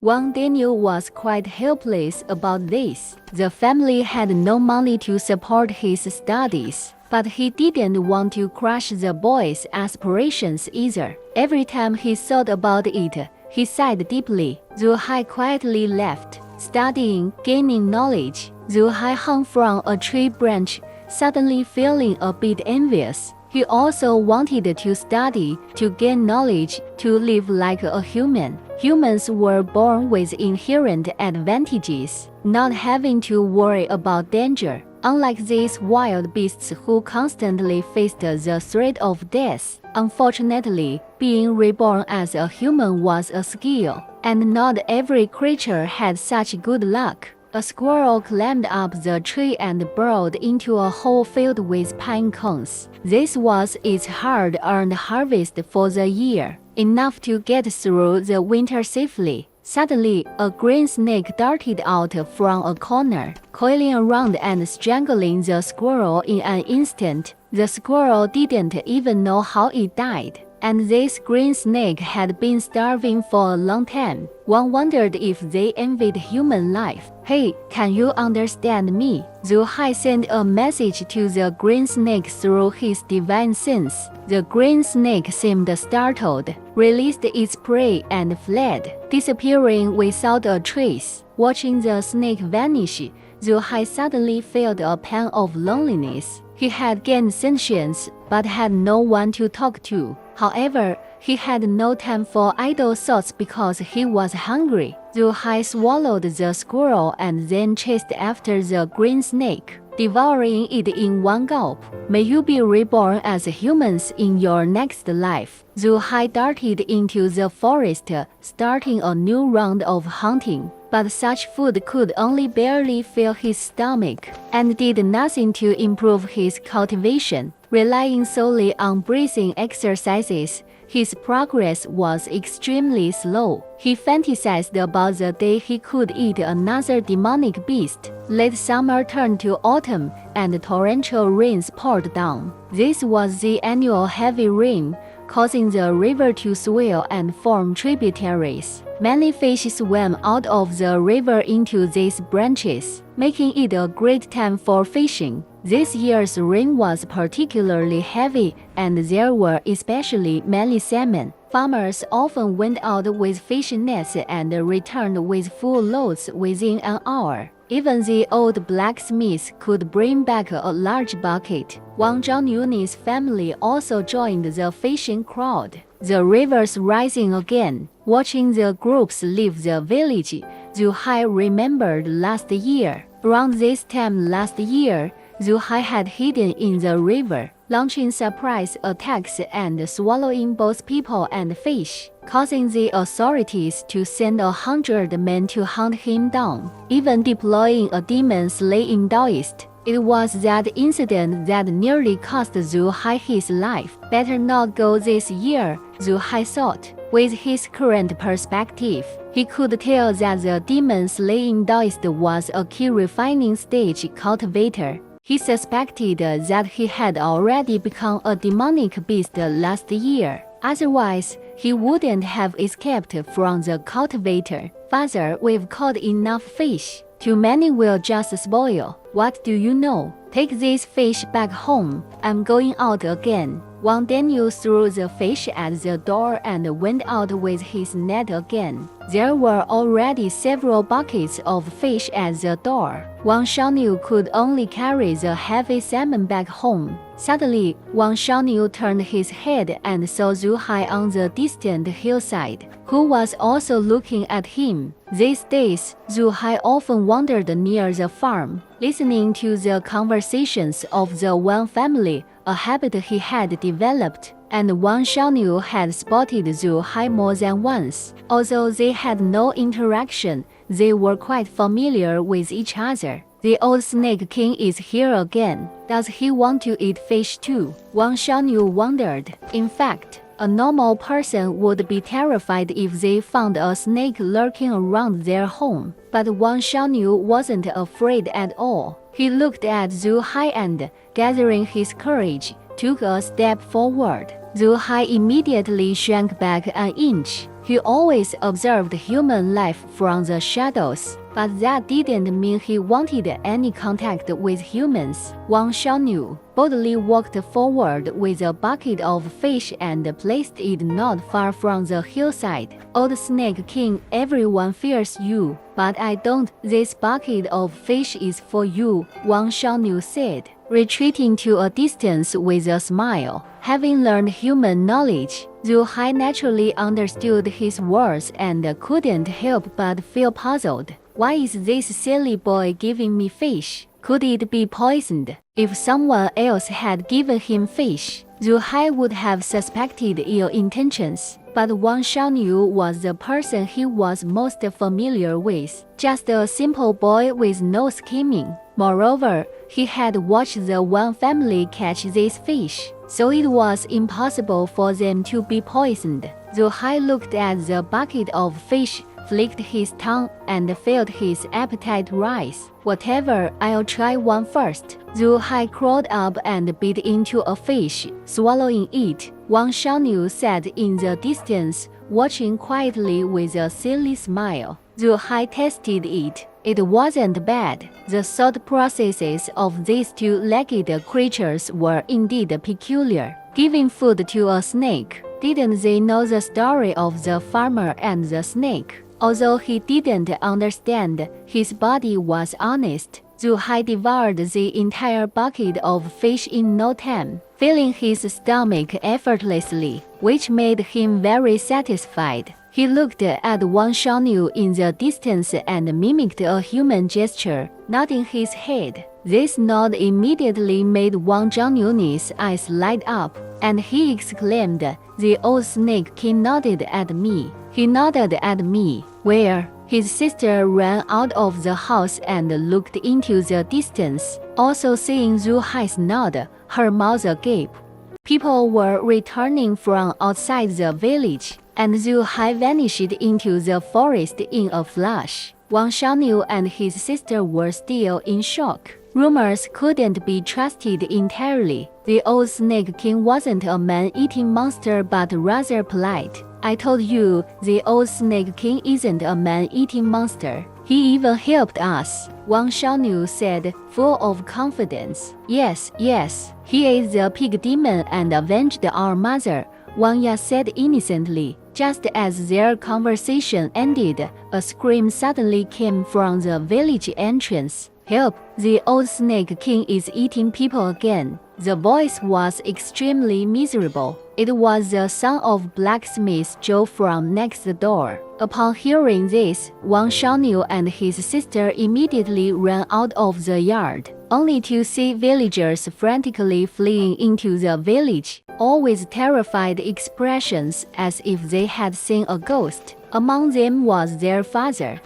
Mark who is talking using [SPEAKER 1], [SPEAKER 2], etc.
[SPEAKER 1] Wang Daniel was quite helpless about this. The family had no money to support his studies, but he didn't want to crush the boy's aspirations either. Every time he thought about it, he sighed deeply. Zhu Hai quietly left, studying, gaining knowledge. Zhu Hai hung from a tree branch, suddenly feeling a bit envious. He also wanted to study, to gain knowledge, to live like a human. Humans were born with inherent advantages, not having to worry about danger. Unlike these wild beasts who constantly faced the threat of death, unfortunately, being reborn as a human was a skill, and not every creature had such good luck. A squirrel climbed up the tree and burrowed into a hole filled with pine cones. This was its hard-earned harvest for the year, enough to get through the winter safely. Suddenly, a green snake darted out from a corner, coiling around and strangling the squirrel in an instant. The squirrel didn't even know how it died, and this green snake had been starving for a long time. One wondered if they envied human life. "Hey, can you understand me?" Zhu Hai sent a message to the green snake through his divine sense. The green snake seemed startled, released its prey and fled, disappearing without a trace. Watching the snake vanish, Zhu Hai suddenly felt a pang of loneliness. He had gained sentience, but had no one to talk to. However, he had no time for idle thoughts because he was hungry. Zhu Hai swallowed the squirrel and then chased after the green snake, devouring it in one gulp. "May you be reborn as humans in your next life." Zhu Hai darted into the forest, starting a new round of hunting. But such food could only barely fill his stomach, and did nothing to improve his cultivation. Relying solely on breathing exercises, his progress was extremely slow. He fantasized about the day he could eat another demonic beast. Late summer turned to autumn, and torrential rains poured down. This was the annual heavy rain, causing the river to swell and form tributaries. Many fish swam out of the river into these branches, making it a great time for fishing. This year's rain was particularly heavy, and there were especially many salmon. Farmers often went out with fishing nets and returned with full loads within an hour. Even the old blacksmith could bring back a large bucket. Wang Zhanyu's family also joined the fishing crowd. The rivers rising again. Watching the groups leave the village, Zhu Hai remembered last year. Around this time last year, Zhu Hai had hidden in the river, launching surprise attacks and swallowing both people and fish, causing the authorities to send 100 men to hunt him down, even deploying a demon-slaying Taoist. It was that incident that nearly cost Zhu Hai his life. Better not go this year, Zhu Hai thought. With his current perspective, he could tell that the demon-slaying Taoist was a key refining stage cultivator. He suspected that he had already become a demonic beast last year. Otherwise, he wouldn't have escaped from the cultivator. "Father, we've caught enough fish. Too many will just spoil. What do you know? Take these fish back home. I'm going out again." Wang Daniel threw the fish at the door and went out with his net again. There were already several buckets of fish at the door. Wang Xiaoniu could only carry the heavy salmon back home. Suddenly, Wang Xiaoniu turned his head and saw Zhu Hai on the distant hillside, who was also looking at him. These days, Zhu Hai often wandered near the farm, listening to the conversations of the Wang family, a habit he had developed, and Wang Xiaoniu had spotted Zhu Hai more than once. Although they had no interaction, they were quite familiar with each other. "The old snake king is here again. Does he want to eat fish too?" Wang Xiaoniu wondered. In fact, a normal person would be terrified if they found a snake lurking around their home. But Wang Xiaoniu wasn't afraid at all. He looked at Zhu Hai and, gathering his courage, took a step forward. Zhu Hai immediately shrank back an inch. He always observed human life from the shadows, but that didn't mean he wanted any contact with humans. Wang Xiaonu boldly walked forward with a bucket of fish and placed it not far from the hillside. Old Snake King, everyone fears you, but I don't. This bucket of fish is for you, Wang Xiaonu said, retreating to a distance with a smile. Having learned human knowledge, Zhu Hai naturally understood his words and couldn't help but feel puzzled. Why is this silly boy giving me fish? Could it be poisoned? If someone else had given him fish, Zhu Hai would have suspected ill intentions. But Wang Xiaonu was the person he was most familiar with, just a simple boy with no scheming. Moreover, he had watched the Wang family catch these fish, so it was impossible for them to be poisoned. Zhu Hai looked at the bucket of fish, flicked his tongue, and felt his appetite rise. Whatever, I'll try one first. Zhu Hai crawled up and bit into a fish, swallowing it. Wang Xiaonu sat in the distance, watching quietly with a silly smile. Zhu Hai tasted it. It wasn't bad. The thought processes of these two-legged creatures were indeed peculiar. Giving food to a snake. Didn't they know the story of the farmer and the snake? Although he didn't understand, his body was honest. Zhu Hai devoured the entire bucket of fish in no time, filling his stomach effortlessly, which made him very satisfied. He looked at Wang Xiaonu in the distance and mimicked a human gesture, nodding his head. This nod immediately made Wang Xiaonu's eyes light up, and he exclaimed, "The old Snake King nodded at me." He nodded at me. Where? His sister ran out of the house and looked into the distance, also seeing Zhu Hai's nod, her mouth agape. People were returning from outside the village, and Zhu Hai vanished into the forest in a flash. Wang Xiaonu and his sister were still in shock. Rumors couldn't be trusted entirely. The old Snake King wasn't a man-eating monster but rather polite. I told you, the old Snake King isn't a man-eating monster. He even helped us, Wang Xiaonu said, full of confidence. Yes, he ate the pig demon and avenged our mother, Wang Ya said innocently. Just as their conversation ended, a scream suddenly came from the village entrance. Help, the old Snake King is eating people again. The voice was extremely miserable. It was the son of blacksmith Zhou from next door. Upon hearing this, Wang Xiaonu and his sister immediately ran out of the yard, only to see villagers frantically fleeing into the village, all with terrified expressions as if they had seen a ghost. Among them was their father.